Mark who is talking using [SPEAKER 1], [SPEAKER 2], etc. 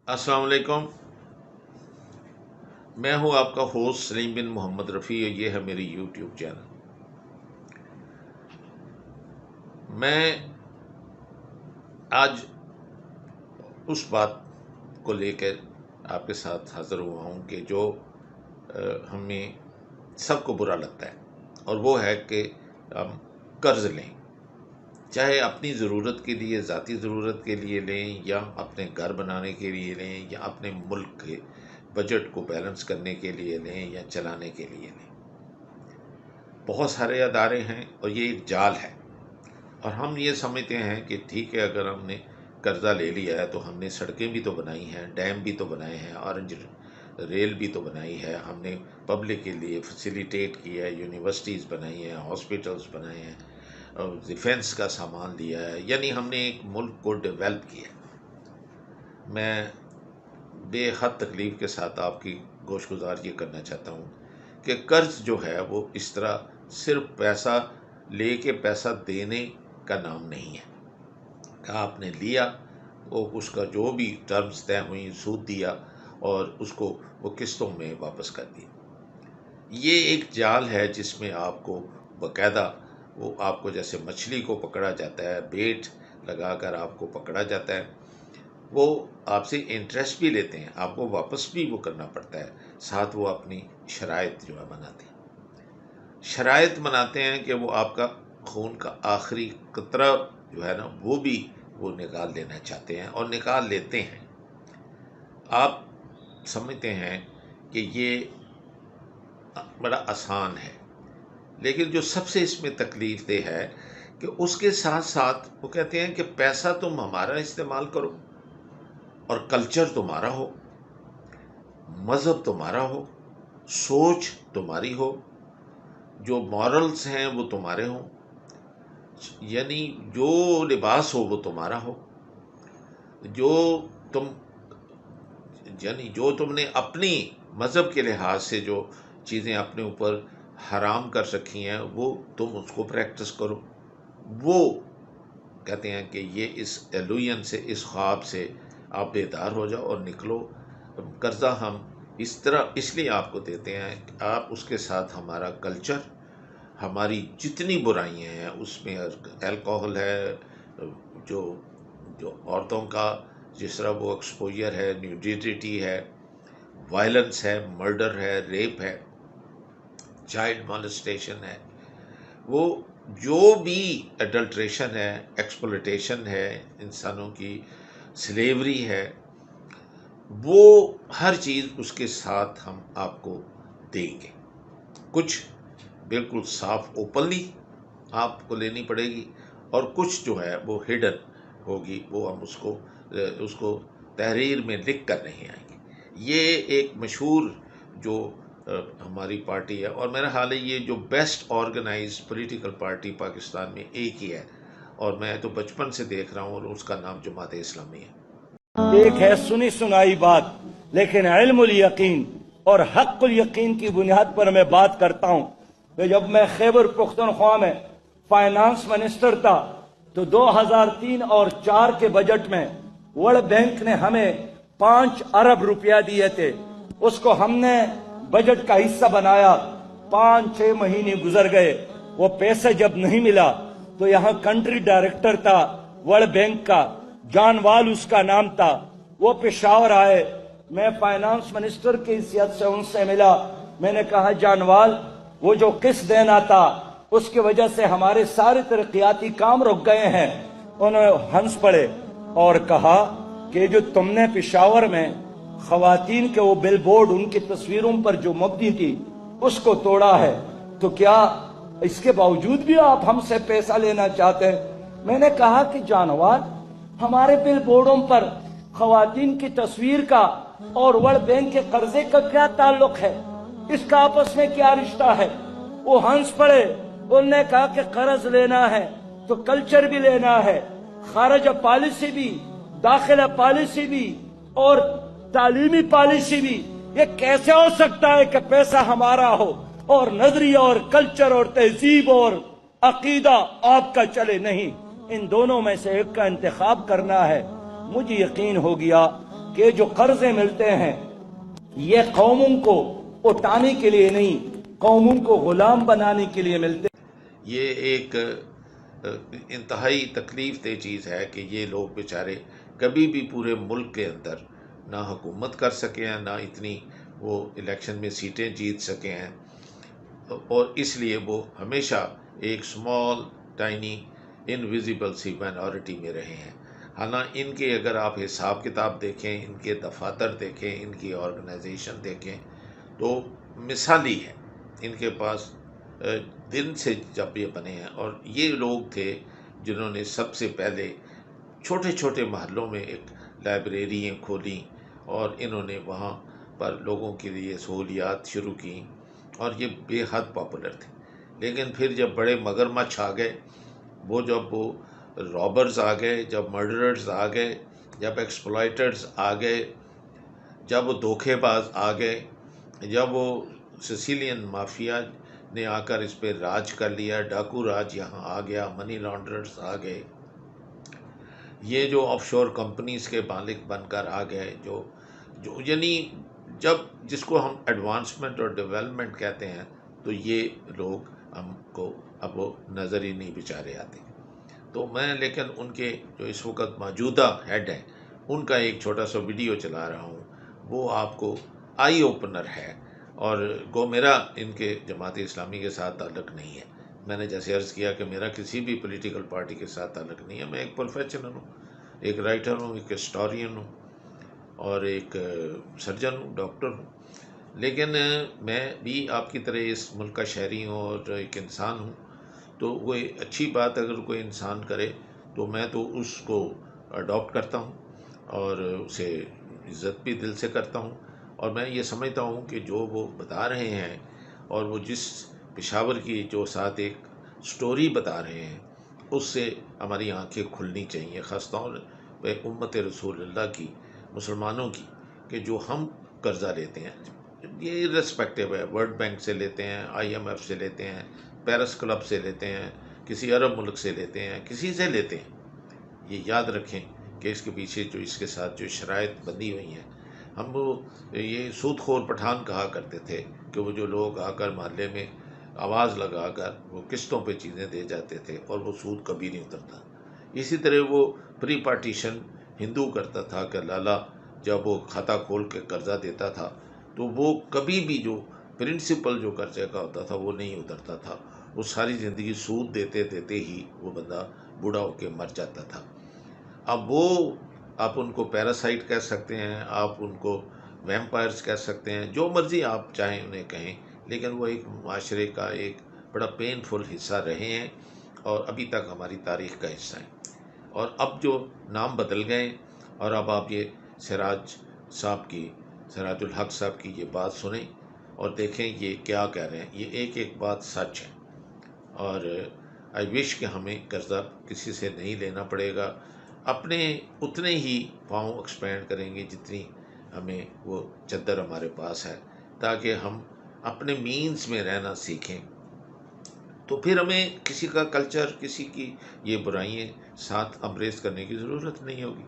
[SPEAKER 1] السلام علیکم، میں ہوں آپ کا ہوسٹ سلیم بن محمد رفیع، یہ ہے میری یوٹیوب چینل۔ میں آج اس بات کو لے کر آپ کے ساتھ حاضر ہوا ہوں کہ جو ہمیں سب کو برا لگتا ہے، اور وہ ہے کہ ہم قرض لیں، چاہے اپنی ضرورت کے لیے، ذاتی ضرورت کے لیے لیں، یا اپنے گھر بنانے کے لیے لیں، یا اپنے ملک کے بجٹ کو بیلنس کرنے کے لیے لیں، یا چلانے کے لیے لیں۔ بہت سارے ادارے ہیں اور یہ ایک جال ہے، اور ہم یہ سمجھتے ہیں کہ ٹھیک ہے، اگر ہم نے قرضہ لے لیا ہے تو ہم نے سڑکیں بھی تو بنائی ہیں، ڈیم بھی تو بنائے ہیں، اورنج ریل بھی تو بنائی ہے، ہم نے پبلک کے لیے فیسیلیٹیٹ کیا ہے، یونیورسٹیز بنائی ہیں، ہاسپٹلز بنائے ہیں، اور ڈیفینس کا سامان دیا ہے، یعنی ہم نے ایک ملک کو ڈیولپ کیا ہے۔ میں بے حد تکلیف کے ساتھ آپ کی گوش گزار یہ کرنا چاہتا ہوں کہ قرض جو ہے وہ اس طرح صرف پیسہ لے کے پیسہ دینے کا نام نہیں ہے کہ آپ نے لیا، وہ اس کا جو بھی ٹرمز طے ہوئی، سود دیا، اور اس کو وہ قسطوں میں واپس کر دیا۔ یہ ایک جال ہے جس میں آپ کو باقاعدہ، وہ آپ کو جیسے مچھلی کو پکڑا جاتا ہے، بیٹ لگا کر آپ کو پکڑا جاتا ہے، وہ آپ سے انٹرسٹ بھی لیتے ہیں، آپ کو واپس بھی وہ کرنا پڑتا ہے، ساتھ وہ اپنی شرائط جو ہے بناتے ہیں، شرائط بناتے ہیں کہ وہ آپ کا خون کا آخری قطرہ جو ہے نا وہ بھی وہ نکال لینا چاہتے ہیں، اور نکال لیتے ہیں۔ آپ سمجھتے ہیں کہ یہ بڑا آسان ہے، لیکن جو سب سے اس میں تکلیف دہ ہے کہ اس کے ساتھ ساتھ وہ کہتے ہیں کہ پیسہ تم ہمارا استعمال کرو، اور کلچر تمہارا ہو، مذہب تمہارا ہو، سوچ تمہاری ہو، جو مورلز ہیں وہ تمہارے ہوں، یعنی جو لباس ہو وہ تمہارا ہو، جو تم جو تم نے اپنی مذہب کے لحاظ سے جو چیزیں اپنے اوپر حرام کر رکھی ہیں وہ تم اس کو پریکٹس کرو۔ وہ کہتے ہیں کہ یہ اس ایلوین سے، اس خواب سے آپ بیدار ہو جاؤ اور نکلو۔ قرضہ ہم اس طرح اس لیے آپ کو دیتے ہیں کہ آپ اس کے ساتھ ہمارا کلچر، ہماری جتنی برائیاں ہیں، اس میں الکوہل ہے، جو عورتوں کا جس طرح وہ ایکسپوجر ہے، نیوڈیٹی ہے، وائلنس ہے، مرڈر ہے، ریپ ہے، چائلڈ مالسٹیشن ہے، وہ جو بھی ایڈلٹریشن ہے، ایکسپلوٹیشن ہے، انسانوں کی سلیوری ہے، وہ ہر چیز اس کے ساتھ ہم آپ کو دیں گے۔ کچھ بالکل صاف اوپنلی آپ کو لینی پڑے گی، اور کچھ جو ہے وہ ہڈن ہوگی، وہ ہم اس کو تحریر میں لکھ کر نہیں آئیں گے۔ یہ ایک مشہور جو ہماری پارٹی ہے، اور میرا خیال ہے یہ جو best organise political party Pakistan میں ایک ہی ہے، اور میں تو بچپن سے دیکھ رہا ہوں، اور اس کا نام جماعت اسلامی ہے۔
[SPEAKER 2] ایک ہے سنی سنائی بات، لیکن علم الیقین اور حق الیقین کی بنیاد پر میں بات کرتا ہوں کہ جب میں خیبر پختونخوا میں فائنانس منسٹر تھا تو 2003 اور 4 کے بجٹ میں ورلڈ بینک نے ہمیں 5 ارب روپیہ دیے تھے، اس کو ہم نے بجٹ کا حصہ بنایا۔ 5-6 مہینے گزر گئے، وہ پیسے جب نہیں ملا تو یہاں کنٹری ڈائریکٹر تھا ورلڈ بینک کا، جان وال اس کا نام تھا، وہ پشاور آئے، میں فائنانس منسٹر کی حیثیت سے ان سے ملا۔ میں نے کہا جان وال، وہ جو قسط دینا تھا اس کی وجہ سے ہمارے سارے ترقیاتی کام رک گئے ہیں۔ انہوں نے ہنس پڑے اور کہا کہ جو تم نے پشاور میں خواتین کے وہ بل بورڈ ان کی تصویروں پر جو مبنی تھی اس کو توڑا ہے، تو کیا اس کے باوجود بھی آپ ہم سے پیسہ لینا چاہتے ہیں؟ میں نے کہا کہ جانوار، ہمارے بل بورڈوں پر خواتین کی تصویر کا اور ورلڈ بینک کے قرضے کا کیا تعلق ہے؟ اس کا آپس میں کیا رشتہ ہے؟ وہ ہنس پڑے، انہوں نے کہا کہ قرض لینا ہے تو کلچر بھی لینا ہے، خارجہ پالیسی بھی، داخلہ پالیسی بھی، اور تعلیمی پالیسی بھی۔ یہ کیسے ہو سکتا ہے کہ پیسہ ہمارا ہو اور نظریہ اور کلچر اور تہذیب اور عقیدہ آپ کا چلے؟ نہیں، ان دونوں میں سے ایک کا انتخاب کرنا ہے۔ مجھے یقین ہو گیا کہ کہ جو قرضے ملتے ہیں یہ قوموں کو اٹھانے کے لیے نہیں، قوموں کو غلام بنانے کے لیے ملتے ہیں۔
[SPEAKER 1] یہ ایک انتہائی تکلیف دہ چیز ہے کہ یہ لوگ بیچارے کبھی بھی پورے ملک کے اندر نہ حکومت کر سکے ہیں، نہ اتنی وہ الیکشن میں سیٹیں جیت سکے ہیں، اور اس لیے وہ ہمیشہ ایک سمال ٹائنی انویزیبل سی مائنورٹی میں رہے ہیں۔ حالانکہ ان کے اگر آپ حساب کتاب دیکھیں، ان کے دفاتر دیکھیں، ان کی آرگنائزیشن دیکھیں تو مثالی ہے۔ ان کے پاس دن سے جب یہ بنے ہیں، اور یہ لوگ تھے جنہوں نے سب سے پہلے چھوٹے چھوٹے محلوں میں ایک لائبریریاں کھولیں، اور انہوں نے وہاں پر لوگوں کے لیے سہولیات شروع کیں، اور یہ بے حد پاپولر تھے۔ لیکن پھر جب بڑے مگرمچھ آ گئے، جب وہ رابرز آ گئے، جب مرڈررز آ گئے، جب ایکسپلائٹرز آ گئے، جب وہ دھوکے باز آ گئے، جب وہ سسیلین مافیا نے آ کر اس پہ راج کر لیا، ڈاکو راج یہاں آ گیا، منی لانڈررز آ گئے، یہ جو آف شور کمپنیز کے مالک بن کر آ گئے، جو یعنی جب جس کو ہم ایڈوانسمنٹ اور ڈیولپمنٹ کہتے ہیں، تو یہ لوگ ہم کو اب وہ نظر ہی نہیں بیچارے آتے۔ تو میں لیکن ان کے جو اس وقت موجودہ ہیڈ ہیں، ان کا ایک چھوٹا سا ویڈیو چلا رہا ہوں، وہ آپ کو آئی اوپنر ہے، اور گو میرا ان کے جماعت اسلامی کے ساتھ تعلق نہیں ہے۔ میں نے جیسے عرض کیا کہ میرا کسی بھی پولیٹیکل پارٹی کے ساتھ تعلق نہیں ہے، میں ایک پروفیشنل ہوں، ایک رائٹر ہوں، ایک ہسٹورین ہوں، اور ایک سرجن ہوں، ڈاکٹر ہوں۔ لیکن میں بھی آپ کی طرح اس ملک کا شہری ہوں اور ایک انسان ہوں، تو وہ اچھی بات اگر کوئی انسان کرے تو میں تو اس کو اڈاپٹ کرتا ہوں، اور اسے عزت بھی دل سے کرتا ہوں، اور میں یہ سمجھتا ہوں کہ جو وہ بتا رہے ہیں، اور وہ جس پشاور کی جو ساتھ ایک سٹوری بتا رہے ہیں، اس سے ہماری آنکھیں کھلنی چاہیے، خاص طور پہ امت رسول اللہ کی، مسلمانوں کی، کہ جو ہم قرضہ لیتے ہیں، یہ ریسپیکٹیو ہے، ورلڈ بینک سے لیتے ہیں، IMF سے لیتے ہیں، پیرس کلب سے لیتے ہیں، کسی عرب ملک سے لیتے ہیں، کسی سے لیتے ہیں، یہ یاد رکھیں کہ اس کے پیچھے جو اس کے ساتھ جو شرائط بندی ہوئی ہیں۔ ہم وہ یہ سود خور پٹھان کہا کرتے تھے کہ وہ جو لوگ آ کر محلے میں آواز لگا کر وہ قسطوں پہ چیزیں دے جاتے تھے، اور وہ سود کبھی نہیں اترتا۔ اسی طرح وہ پری پارٹیشن ہندو کرتا تھا کہ لالا جب وہ کھاتا کھول کے قرضہ دیتا تھا تو وہ کبھی بھی جو پرنسپل جو قرضے کا ہوتا تھا وہ نہیں اترتا تھا، وہ ساری زندگی سود دیتے دیتے ہی وہ بندہ بوڑھا ہو کے مر جاتا تھا۔ اب وہ آپ ان کو پیراسائٹ کہہ سکتے ہیں، آپ ان کو ویمپائرز کہہ سکتے ہیں، جو مرضی آپ چاہیں انہیں کہیں، لیکن وہ ایک معاشرے کا ایک بڑا پینفل حصہ رہے ہیں، اور ابھی تک ہماری تاریخ کا حصہ ہیں۔ اور اب جو نام بدل گئے، اور اب آپ یہ سراج الحق صاحب کی یہ بات سنیں اور دیکھیں یہ کیا کہہ رہے ہیں۔ یہ ایک ایک بات سچ ہے، اور آئی وش کہ ہمیں قرضہ کسی سے نہیں لینا پڑے گا، اپنے اتنے ہی پاؤں ایکسپینڈ کریں گے جتنی ہمیں وہ چدر ہمارے پاس ہے، تاکہ ہم اپنے مینز میں رہنا سیکھیں، تو پھر ہمیں کسی کا کلچر، کسی کی یہ برائیاں ساتھ امبریس کرنے کی ضرورت نہیں ہوگی۔